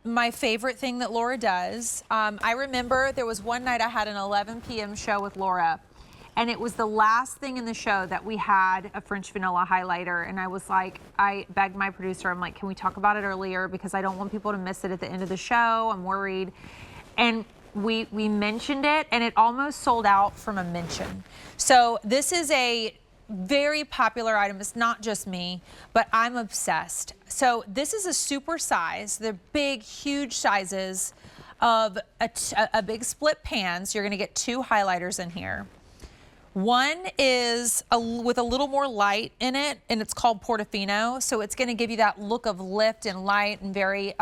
my favorite thing that Laura does. I remember there was one night I had an 11 p.m. show with Laura, and it was the last thing in the show that we had a French Vanilla highlighter. And I was like, I begged my producer, I'm like, can we talk about it earlier? Because I don't want people to miss it at the end of the show. I'm worried. And we mentioned it, and it almost sold out from a mention. So this is a very popular item. It's not just me, but I'm obsessed. So this is a super size. They're big, huge sizes of a big split pan. So you're going to get 2 highlighters in here. One is with a little more light in it, and it's called Portofino. So it's going to give you that look of lift and light and very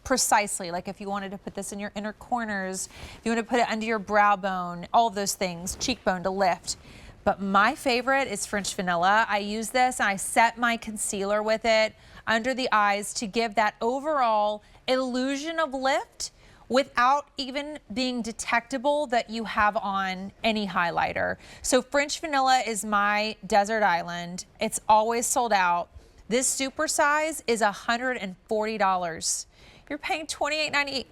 precisely. Like if you wanted to put this in your inner corners, if you want to put it under your brow bone, all of those things, cheekbone to lift. But my favorite is French Vanilla. I use this and I set my concealer with it under the eyes to give that overall illusion of lift without even being detectable that you have on any highlighter. So French Vanilla is my desert island. It's always sold out. This super size is $140. You're paying $28.98.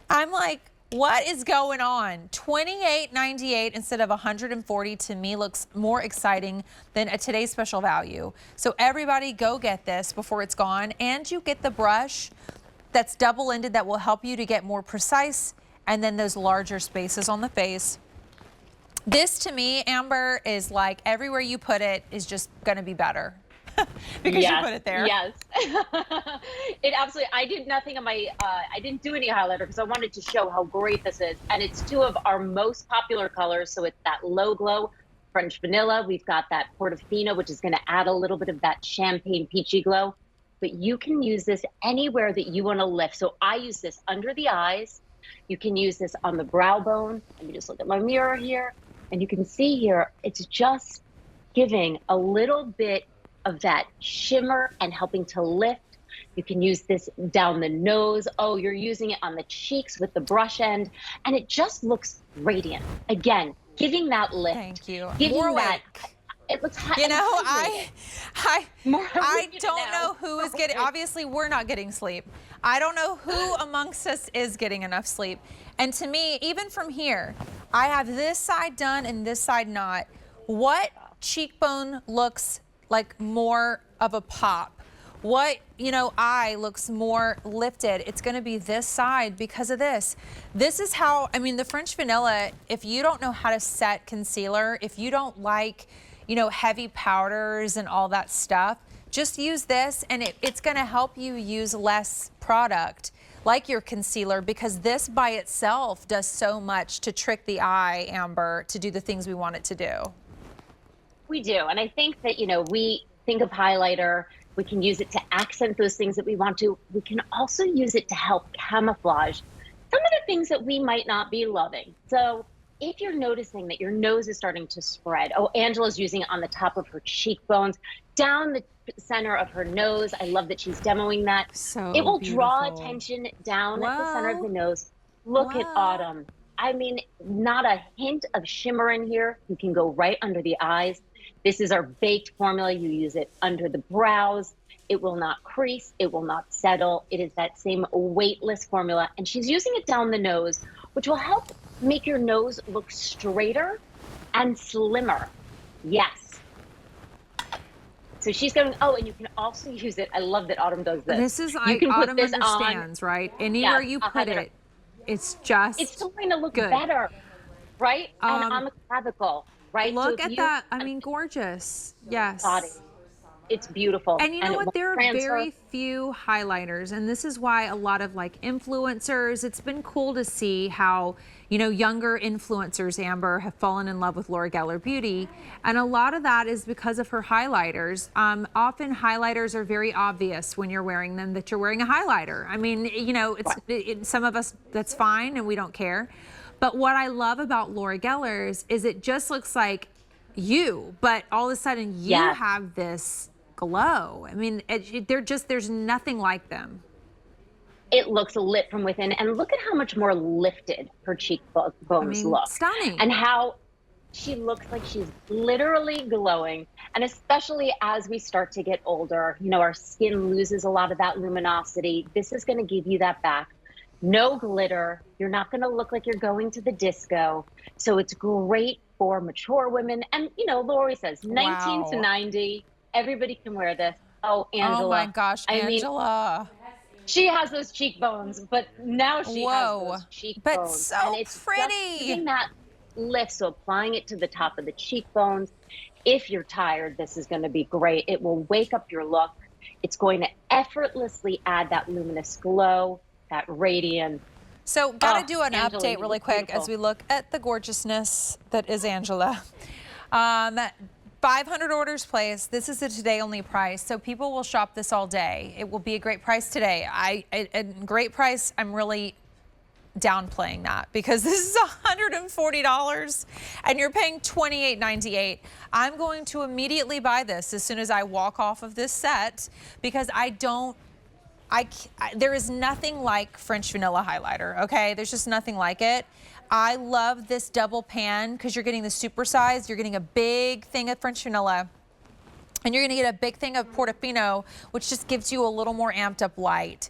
I'm like, what is going on? $28.98 instead of $140 to me looks more exciting than a today's special value. So everybody go get this before it's gone, and you get the brush that's double-ended that will help you to get more precise, and then those larger spaces on the face. This to me, Amber, is like everywhere you put it is just gonna be better. Because you put it there. Yes. It absolutely, I did nothing on my, I didn't do any highlighter because I wanted to show how great this is. And it's 2 of our most popular colors. So it's that low glow French Vanilla. We've got that Portofino, which is going to add a little bit of that champagne peachy glow. But you can use this anywhere that you want to lift. So I use this under the eyes. You can use this on the brow bone. Let me just look at my mirror here. And you can see here, it's just giving a little bit of that shimmer and helping to lift. You can use this down the nose. Oh, you're using it on the cheeks with the brush end. And it just looks radiant. Again, giving that lift. Thank you. Giving More that. It looks you know, I don't know who is getting, obviously we're not getting sleep. I don't know who amongst us is getting enough sleep. And to me, even from here, I have this side done and this side not. What cheekbone looks like more of a pop? What, eye looks more lifted? It's gonna be this side because of this. This is how, the French Vanilla, if you don't know how to set concealer, if you don't like, heavy powders and all that stuff, just use this, and it's gonna help you use less product like your concealer, because this by itself does so much to trick the eye, Amber, to do the things we want it to do. We do. And I think that, we think of highlighter, we can use it to accent those things that we want to. We can also use it to help camouflage some of the things that we might not be loving. So if you're noticing that your nose is starting to spread, oh, Angela's using it on the top of her cheekbones, down the center of her nose. I love that she's demoing that. So it will beautiful. Draw attention down at the center of the nose. Look at Autumn. Not a hint of shimmer in here. You can go right under the eyes. This is our baked formula. You use it under the brows. It will not crease. It will not settle. It is that same weightless formula. And she's using it down the nose, which will help make your nose look straighter and slimmer. Yes. So she's going, oh, and you can also use it. I love that Autumn does this. This is like Autumn understands, right? Anywhere you put it, it's still going to look better, right? And on the clavicle, right? Look at that. Gorgeous. Yes. Body. It's beautiful. And you know what? There are very few highlighters, and this is why a lot of influencers, it's been cool to see how, younger influencers, Amber, have fallen in love with Laura Geller Beauty. And a lot of that is because of her highlighters. Often highlighters are very obvious when you're wearing them that you're wearing a highlighter. Some of us, that's fine and we don't care. But what I love about Laura Geller's is it just looks like you, but all of a sudden you have this glow. There's nothing like them. It looks lit from within, and look at how much more lifted her cheekbones look. Stunning. And how she looks like she's literally glowing. And especially as we start to get older, our skin loses a lot of that luminosity. This is going to give you that back. no glitter. You're not going to look like you're going to the disco. So it's great for mature women. And, you know, Lori says 19 to 90, everybody can wear this. Oh, Angela. Oh my gosh, I mean, Angela. she has those cheekbones, but now she has Whoa. those cheekbones. But so and it's pretty. Just giving that lift, so applying it to the top of the cheekbones. If you're tired, this is going to be great. It will wake up your look. It's going to effortlessly add that luminous glow, that radiance. So gotta do an Angela, update really quick as we look at the gorgeousness that is Angela. 500 orders placed. This is a today only price, so people will shop this all day. It will be a great price today. A great price. I'm really downplaying that because this is $140 and you're paying $28.98. I'm going to immediately buy this as soon as I walk off of this set because there is nothing like French Vanilla highlighter, okay? There's just nothing like it. I love this double pan because you're getting the super size, you're getting a big thing of French Vanilla, and you're gonna get a big thing of Portofino, which just gives you a little more amped up light.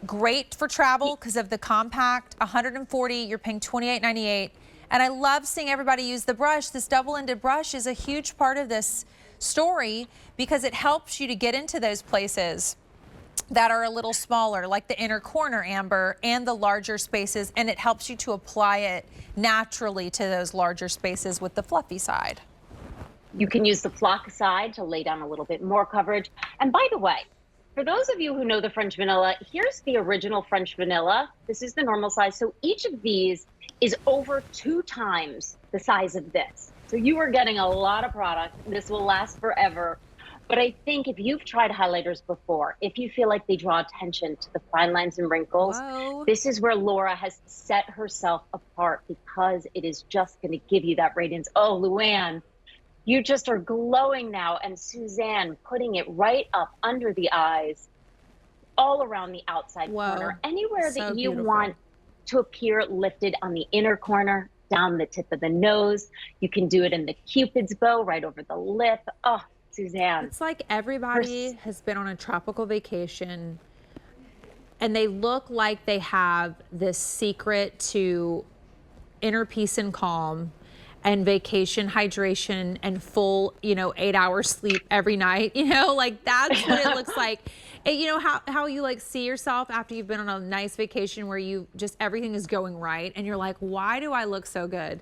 Great for travel because of the compact, 140, you're paying $28.98. And I love seeing everybody use the brush. This double-ended brush is a huge part of this story because it helps you to get into those places that are a little smaller, like the inner corner, Amber, and the larger spaces, and it helps you to apply it naturally to those larger spaces with the fluffy side. You can use the flock side to lay down a little bit more coverage. And by the way, for those of you who know the French Vanilla, here's the original French Vanilla. This is the normal size. So each of these is over 2 times the size of this. So you are getting a lot of product. This will last forever. But I think if you've tried highlighters before, if you feel like they draw attention to the fine lines and wrinkles, this is where Laura has set herself apart because it is just going to give you that radiance. Oh, Luann, you just are glowing now. And Suzanne putting it right up under the eyes, all around the outside corner, anywhere that you want to appear lifted on the inner corner, down the tip of the nose. You can do it in the Cupid's bow right over the lip. Oh, Suzanne. It's like everybody has been on a tropical vacation and they look like they have this secret to inner peace and calm and vacation hydration and full, 8-hour sleep every night, like that's what it looks like. And how you like see yourself after you've been on a nice vacation where you just everything is going right and you're like, why do I look so good?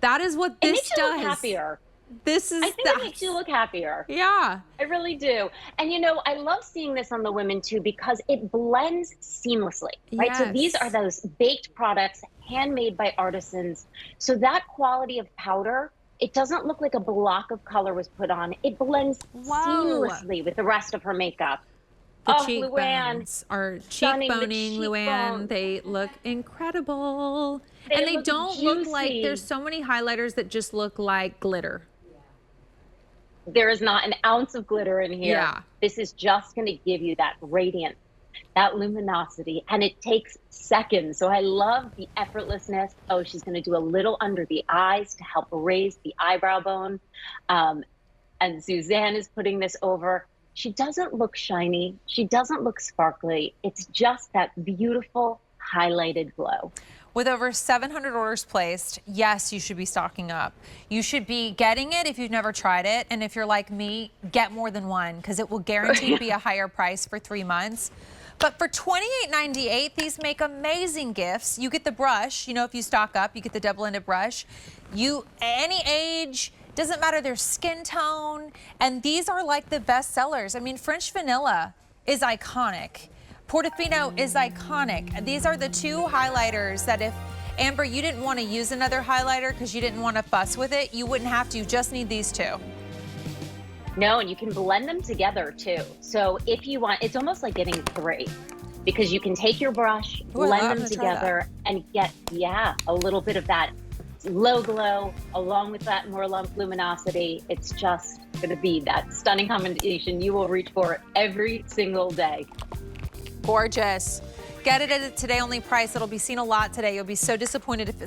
That is what this makes you does. look happier. I think it makes you look happier. Yeah. I really do. And I love seeing this on the women too because it blends seamlessly, right? Yes. So these are those baked products, handmade by artisans. So that quality of powder, it doesn't look like a block of color was put on. It blends seamlessly with the rest of her makeup. The cheekbones are cheekboning, Luann. They look incredible. And they don't look like, there's so many highlighters that just look like glitter. There is not an ounce of glitter in here. Yeah. This is just going to give you that radiance, that luminosity, and it takes seconds. So I love the effortlessness. Oh, she's going to do a little under the eyes to help raise the eyebrow bone. And Suzanne is putting this over. She doesn't look shiny. She doesn't look sparkly. It's just that beautiful highlighted glow. With over 700 orders placed, yes, you should be stocking up. You should be getting it if you've never tried it. And if you're like me, get more than one because it will guarantee to be a higher price for 3 months. But for $28.98, these make amazing gifts. You get the brush, if you stock up, you get the double-ended brush. Any age, doesn't matter their skin tone. And these are like the best sellers. I mean, French Vanilla is iconic. Portofino is iconic. These are the 2 highlighters that if, Amber, you didn't want to use another highlighter because you didn't want to fuss with it, you wouldn't have to. You just need these 2. No, and you can blend them together too. So if you want, it's almost like getting 3 because you can take your brush, blend them together and get, a little bit of that low glow along with that more luminosity. It's just going to be that stunning combination you will reach for every single day. Gorgeous. Get it at a today only price. It'll be seen a lot today. You'll be so disappointed if